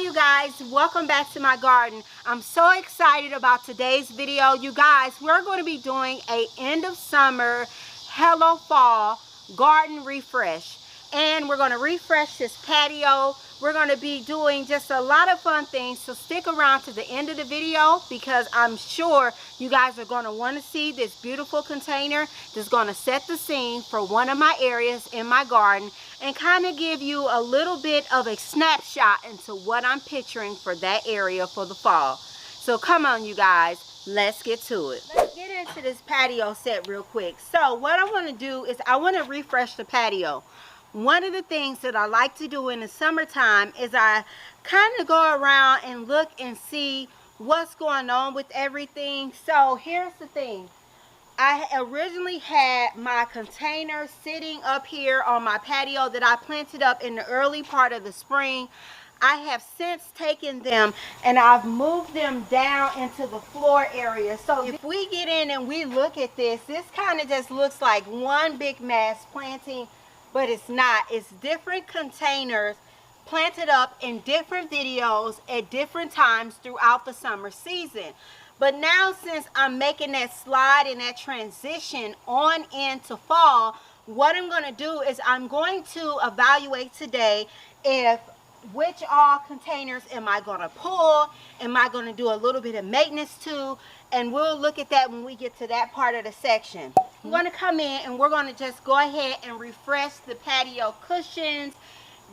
you guys, welcome back to my garden. I'm so excited about today's video. You guys, we're going to be doing a end of summer, hello fall garden refresh. And we're going to refresh this patio. We're going to be doing just a lot of fun things, so stick around to the end of the video because I'm sure you guys are going to want to see this beautiful container that's going to set the scene for one of my areas in my garden and kind of give you a little bit of a snapshot into what I'm picturing for that area for the fall. So come on, you guys, let's get to it. Let's get into this patio set real quick. So what I want to do is I want to refresh the patio. One of the things that I like to do in the summertime is I kind of go around and look and see what's going on with everything. So here's the thing. I originally had my containers sitting up here on my patio that I planted up in the early part of the spring. I have since taken them and I've moved them down into the floor area. So if we get in and we look at this, this kind of just looks like one big mass planting. But it's not. It's different containers planted up in different videos at different times throughout the summer season. But now since I'm making that slide and that transition on into fall, what I'm going to do is I'm going to evaluate today which all containers am I going to pull, am I going to do a little bit of maintenance to, and we'll look at that when we get to that part of the section. I'm going to come in and we're going to just go ahead and refresh the patio cushions,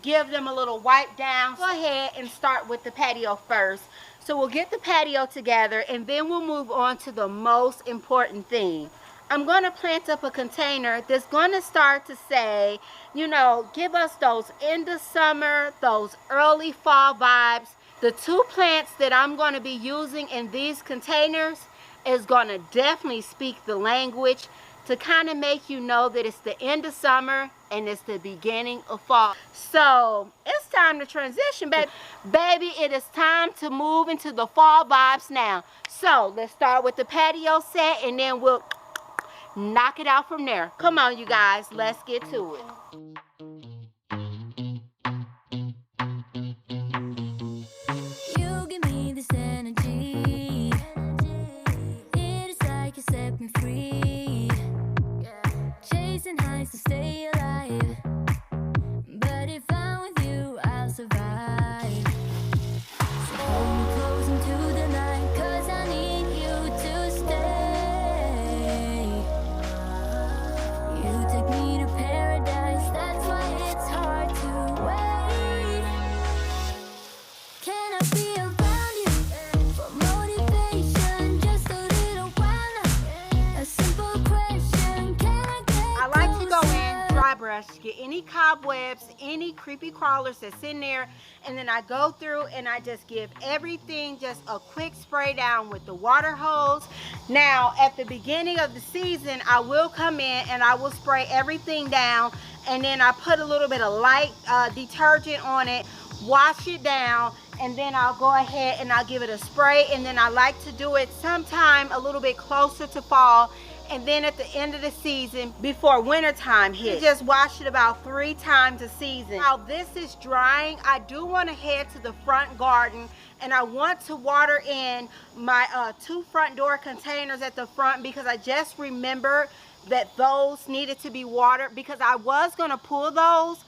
give them a little wipe down. Go ahead and start with the patio first. So we'll get the patio together and then we'll move on to the most important thing. I'm going to plant up a container that's going to start to say, you know, give us those end of summer, those early fall vibes. The two plants that I'm going to be using in these containers is going to definitely speak the language to kind of make you know that it's the end of summer and it's the beginning of fall. So it's time to transition, baby. Baby, it is time to move into the fall vibes now. So let's start with the patio set and then we'll knock it out from there. Come on, you guys, let's get to it. You give me this energy. It is like you set me free. Chasing highs to stay alive. But if I'm with you, I'll survive. So hold me close into the night, 'cause I need you to stay. You take me to paradise, that's why it's hard to wait. Can I be around you for motivation? Just a little while now. A simple question, can I get I like to go in, dry brush, get any cobwebs, any creepy crawlers that's in there, and then I go through and I just give everything just a quick spray down with the water hose. Now, at the beginning of the season, I will come in and I will spray everything down, and then I put a little bit of light detergent on it, wash it down, and then I'll go ahead and I'll give it a spray, and then I like to do it sometime a little bit closer to fall, and then at the end of the season before winter time hits. Just wash it about 3 times a season. While this is drying, I do want to head to the front garden and I want to water in my 2 front door containers at the front because I just remembered that those needed to be watered because I was going to pull those,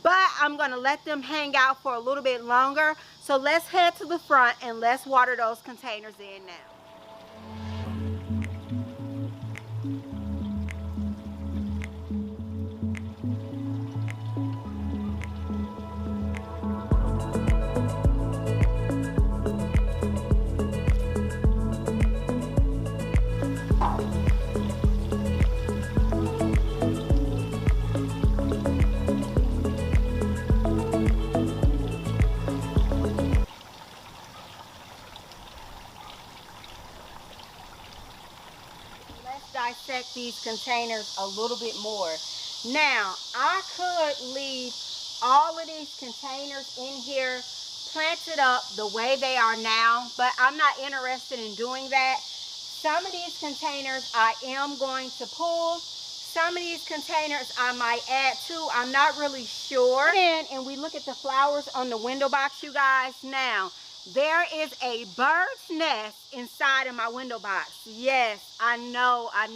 but I'm going to let them hang out for a little bit longer. So let's head to the front and let's water those containers in now. Dissect these containers a little bit more. Now, I could leave all of these containers in here planted up the way they are now, but I'm not interested in doing that. Some of these containers I am going to pull. some of these containers I might add to. I'm not really sure. And we look at the flowers on the window box, you guys. Now, there is a bird's nest inside of my window box. Yes, I know. I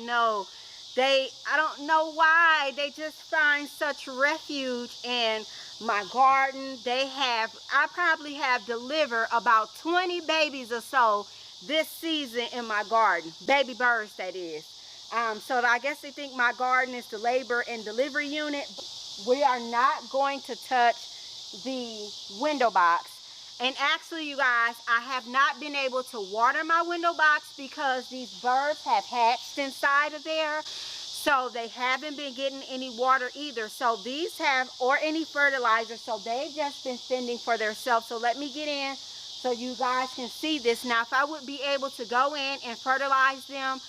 don't know why, they just find such refuge in my garden. I probably have delivered about 20 babies or so this season in my garden. Baby birds, that is. So I guess they think my garden is the labor and delivery unit. We are not going to touch the window box. And actually, you guys, I have not been able to water my window box because these birds have hatched inside of there. So they haven't been getting any water either. So these or any fertilizer. So they've just been fending for themselves. So let me get in so you guys can see this. Now, if I would be able to go in and fertilize them,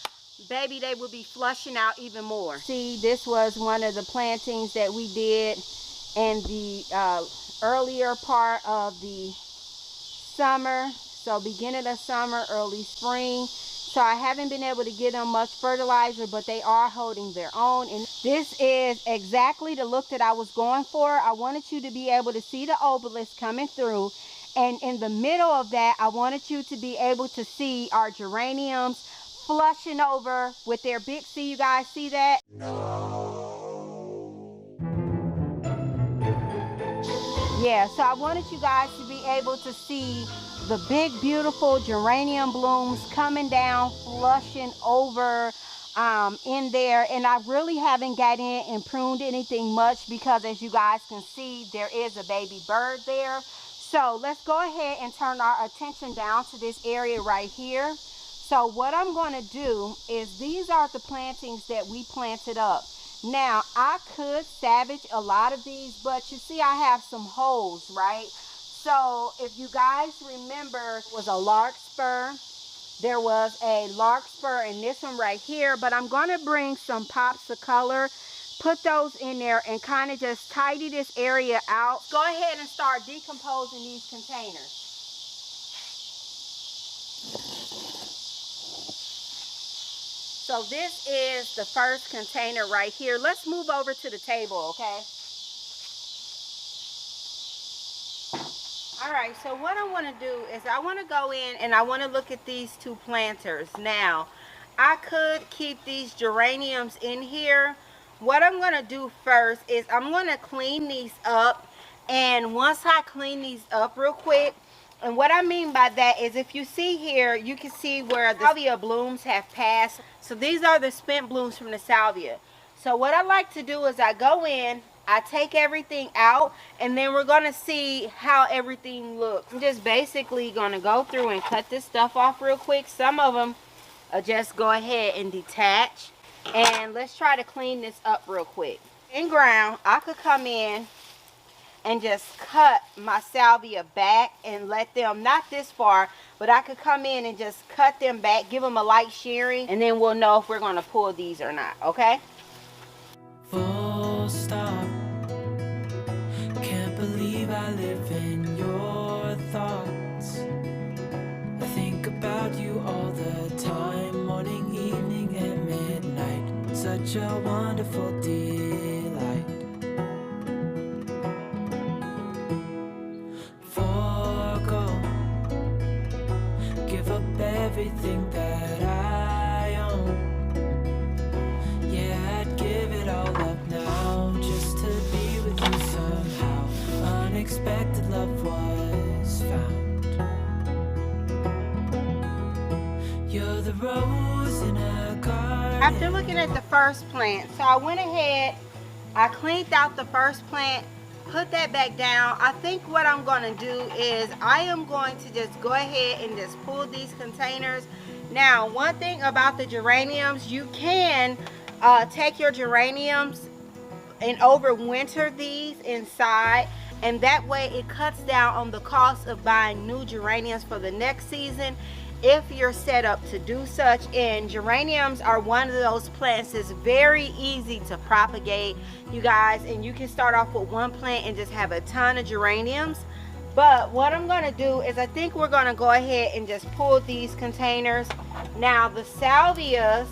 baby, they would be flushing out even more. See, this was one of the plantings that we did in the earlier part of the summer. So beginning of summer, early spring. So I haven't been able to get them much fertilizer, but they are holding their own. And this is exactly the look that I was going for. I wanted you to be able to see the obelisk coming through. And in the middle of that, I wanted you to be able to see our geraniums flushing over with their big, see, you guys see that? Yeah, so I wanted you guys to be able to see the big, beautiful geranium blooms coming down, flushing over in there. And I really haven't got in and pruned anything much because, as you guys can see, there is a baby bird there. So let's go ahead and turn our attention down to this area right here. So what I'm going to do is, these are the plantings that we planted up. Now, I could salvage a lot of these, but you see I have some holes, right? So if you guys remember, it was a larkspur. There was a larkspur in this one right here, but I'm going to bring some pops of color, put those in there, and kind of just tidy this area out. Go ahead and start decomposing these containers. So this is the first container right here. Let's move over to the table, okay? All right, so what I want to do is I want to go in and I want to look at these two planters. Now, I could keep these geraniums in here. What I'm going to do first is I'm going to clean these up. And once I clean these up real quick, and what I mean by that is, if you see here, you can see where the salvia blooms have passed. So these are the spent blooms from the salvia. So what I like to do is I go in, I take everything out, and then we're going to see how everything looks. I'm just basically going to go through and cut this stuff off real quick. Some of them I'll just go ahead and detach. And let's try to clean this up real quick. In ground, I could come in and just cut my salvia back and let them, not this far, but I could come in and just cut them back, give them a light shearing, and then we'll know if we're going to pull these or not, okay? Full stop. Can't believe I live in your thoughts. I think about you all the time, morning, evening, and midnight. Such a wonderful delight. Give up everything that I own. Yeah, I'd give it all up now, just to be with you somehow. Unexpected love was found. You're the rose in a garden. After looking at the first plant, so I went ahead, I cleaned out the first plant, put that back down. I think what I'm going to do is I am going to just go ahead and just pull these containers. Now, one thing about the geraniums, you can take your geraniums and overwinter these inside, and that way it cuts down on the cost of buying new geraniums for the next season, if you're set up to do such. And geraniums are one of those plants that's very easy to propagate, you guys, and you can start off with one plant and just have a ton of geraniums. But what I'm going to do is I think we're going to go ahead and just pull these containers. Now, the salvias,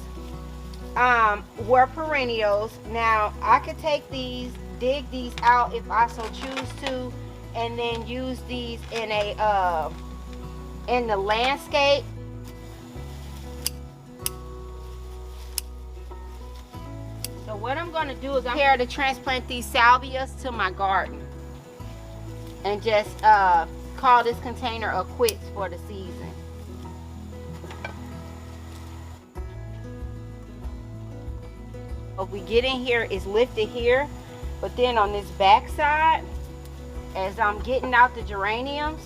were perennials. Now I could take these, dig these out if I so choose to, and then use these in a in the landscape. So what I'm going to do is I'm here to transplant these salvias to my garden and just call this container a quits for the season. What we get in here is lifted here, but then on this back side, as I'm getting out the geraniums,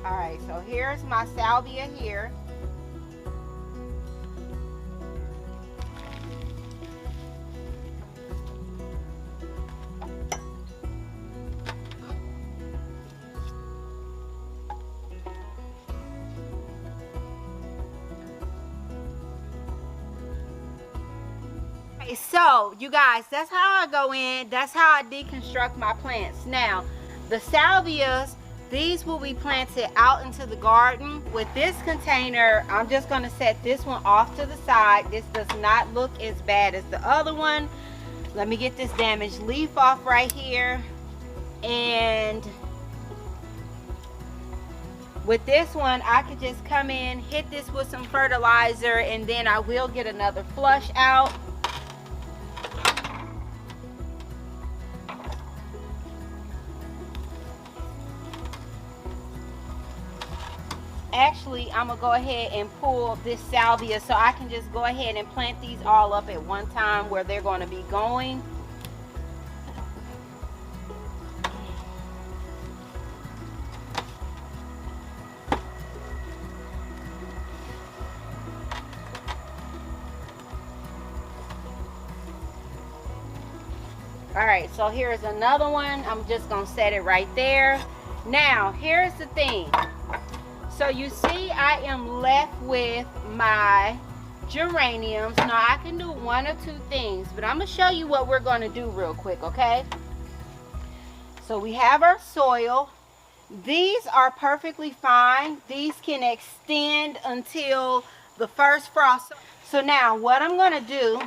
alright, so here's my salvia here. So you guys, that's how I go in, that's how I deconstruct my plants. Now the salvias, these will be planted out into the garden. With this container, I'm just going to set this one off to the side. This does not look as bad as the other one. Let me get this damaged leaf off right here. And with this one, I could just come in, hit this with some fertilizer, and then I will get another flush out. Actually, I'm gonna go ahead and pull this salvia so I can just go ahead and plant these all up at one time where they're going to be going. Alright, so here's another one. I'm just gonna set it right there. Now, here's the thing. So you see I am left with my geraniums. Now I can do one or two things, but I'm going to show you what we're going to do real quick, okay? So we have our soil. These are perfectly fine. These can extend until the first frost. So now what I'm going to do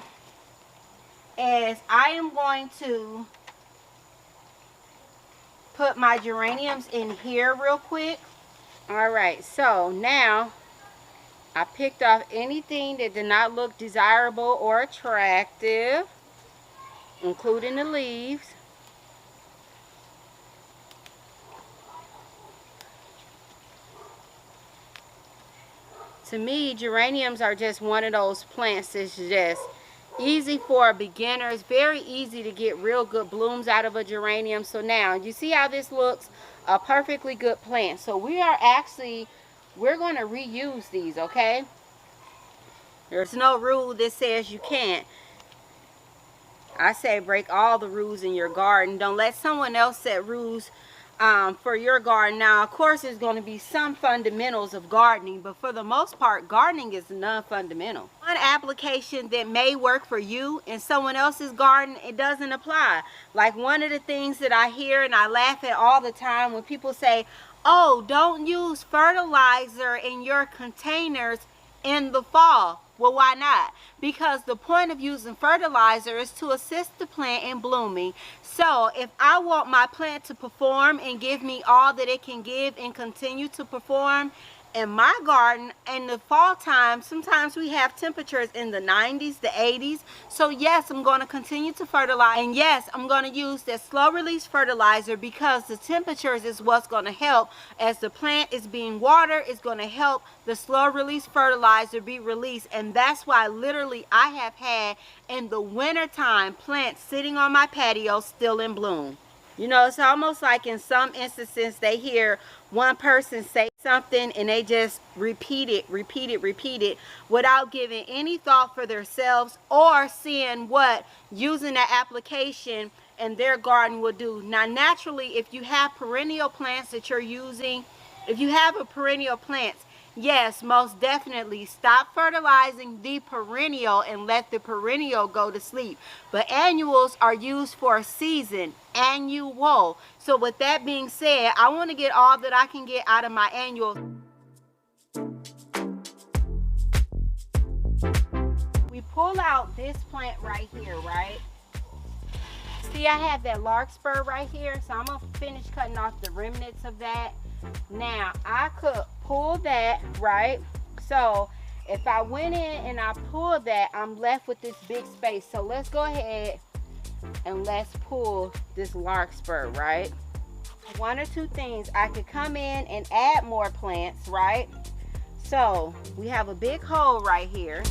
is I am going to put my geraniums in here real quick. Alright, so now I picked off anything that did not look desirable or attractive, including the leaves. To me, geraniums are just one of those plants that's just easy for a beginner. It's very easy to get real good blooms out of a geranium. So now, you see how this looks? A perfectly good plant. So we're going to reuse these, okay? There's no rule that says you can't. I say break all the rules in your garden. Don't let someone else set rules for your garden. Now, of course, there's going to be some fundamentals of gardening, but for the most part, gardening is non-fundamental. One application that may work for you in someone else's garden, it doesn't apply. Like one of the things that I hear and I laugh at all the time when people say, oh, don't use fertilizer in your containers in the fall. Well, why not? Because the point of using fertilizer is to assist the plant in blooming. So if I want my plant to perform and give me all that it can give and continue to perform in my garden in the fall time, sometimes we have temperatures in the 90s, the 80s. So yes, I'm going to continue to fertilize, and yes, I'm going to use that slow release fertilizer because the temperatures is what's going to help. As the plant is being watered, it's going to help the slow release fertilizer be released. And that's why literally I have had in the winter time plants sitting on my patio still in bloom. You know, it's almost like in some instances they hear one person say something and they just repeat it without giving any thought for themselves or seeing what using that application in their garden will do. Now, naturally, if you have perennial plants that you're using, if you have a perennial plants, Yes, most definitely. Stop fertilizing the perennial and let the perennial go to sleep. But annuals are used for a season, annual. So with that being said, I want to get all that I can get out of my annual. We pull out this plant right here, right? See, I have that larkspur right here, so I'm going to finish cutting off the remnants of that. Now, I could pull that, right? So, if I went in and I pulled that, I'm left with this big space. So, let's go ahead and let's pull this larkspur, right? One or two things. I could come in and add more plants, right? So, we have a big hole right here.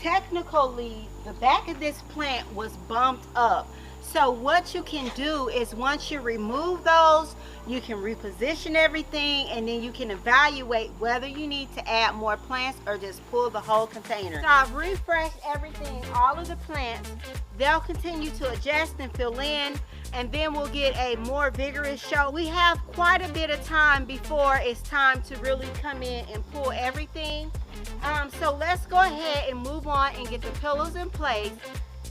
Technically, the back of this plant was bumped up. So what you can do is once you remove those, you can reposition everything, and then you can evaluate whether you need to add more plants or just pull the whole container. So I've refreshed everything, all of the plants. They'll continue to adjust and fill in, and then we'll get a more vigorous show. We have quite a bit of time before it's time to really come in and pull everything. So let's go ahead and move on and get the pillows in place.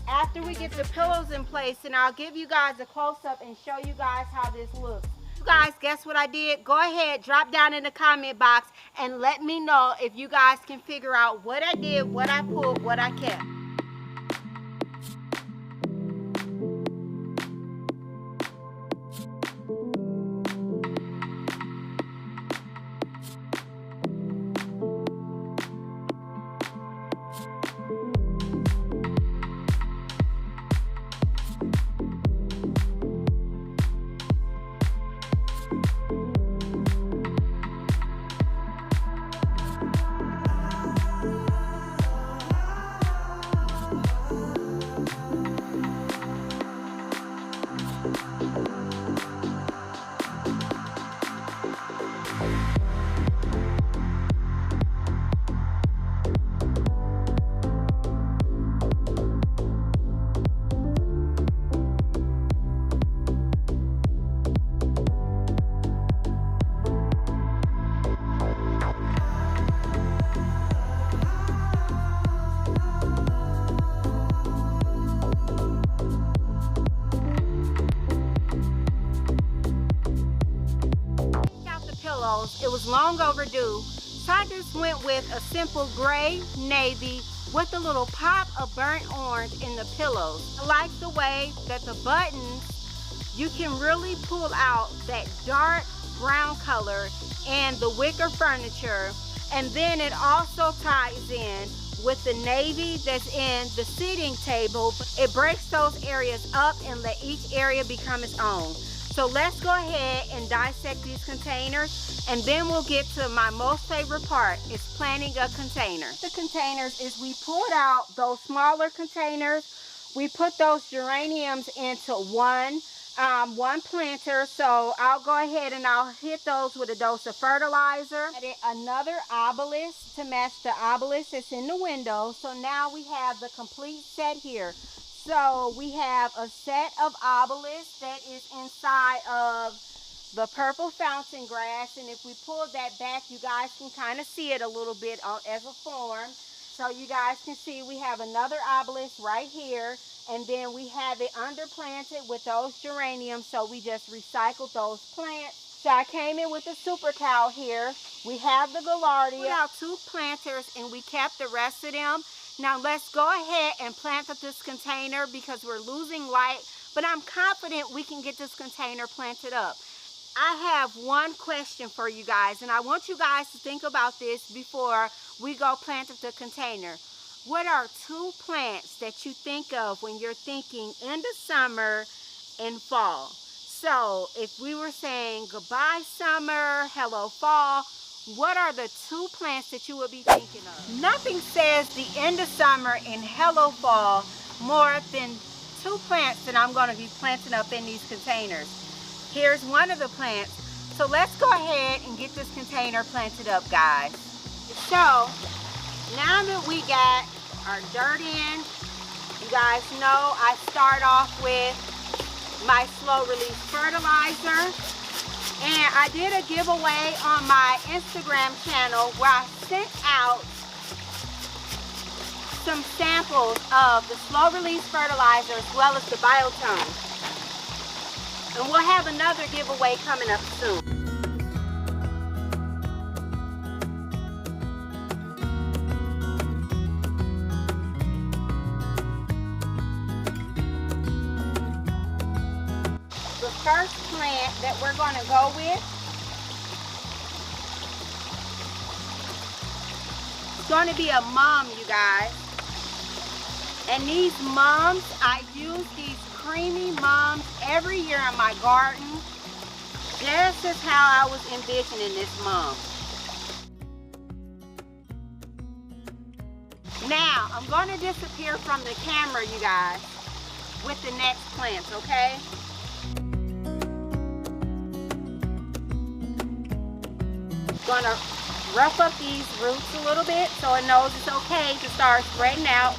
After we get the pillows in place, and I'll give you guys a close-up and show you guys how this looks. You guys, guess what I did? Go ahead, drop down in the comment box and let me know if you guys can figure out what I did, what I pulled, what I kept. It was long overdue, so I just went with a simple gray navy with a little pop of burnt orange in the pillows. I like the way that the buttons, you can really pull out that dark brown color and the wicker furniture, and then it also ties in with the navy that's in the seating table. It breaks those areas up and let each area become its own. So let's go ahead and dissect these containers, and then we'll get to my most favorite part, is planting a container. The containers is we pulled out those smaller containers. We put those geraniums into one planter. So I'll go ahead and I'll hit those with a dose of fertilizer. Added another obelisk to match the obelisk that's in the window. So now we have the complete set here. So we have a set of obelisks that is inside of the purple fountain grass, and if we pull that back, you guys can kind of see it a little bit as a form. So you guys can see we have another obelisk right here, and then we have it underplanted with those geraniums, so we just recycled those plants. So I came in with the super cow here. We have the gaillardia. We have 2 planters, and we kept the rest of them. Now let's go ahead and plant up this container because we're losing light, but I'm confident we can get this container planted up. I have one question for you guys, and I want you guys to think about this before we go plant up the container. What are 2 plants that you think of when you're thinking end of summer and fall? So if we were saying goodbye summer, hello fall, what are the 2 plants that you would be thinking of? Nothing says the end of summer and hello fall more than 2 plants that I'm going to be planting up in these containers. Here's one of the plants. So let's go ahead and get this container planted up, guys. So now that we got our dirt in. You guys know I start off with my slow release fertilizer. And I did a giveaway on my Instagram channel where I sent out some samples of the slow release fertilizer as well as the biotone. And we'll have another giveaway coming up soon. The first plant that we're going to go with is going to be a mum, you guys. And these mums, I use these creamy mums every year in my garden. This is how I was envisioning this mum. Now, I'm going to disappear from the camera, you guys, with the next plants, okay? Gonna rough up these roots a little bit so it knows it's okay to start spreading out.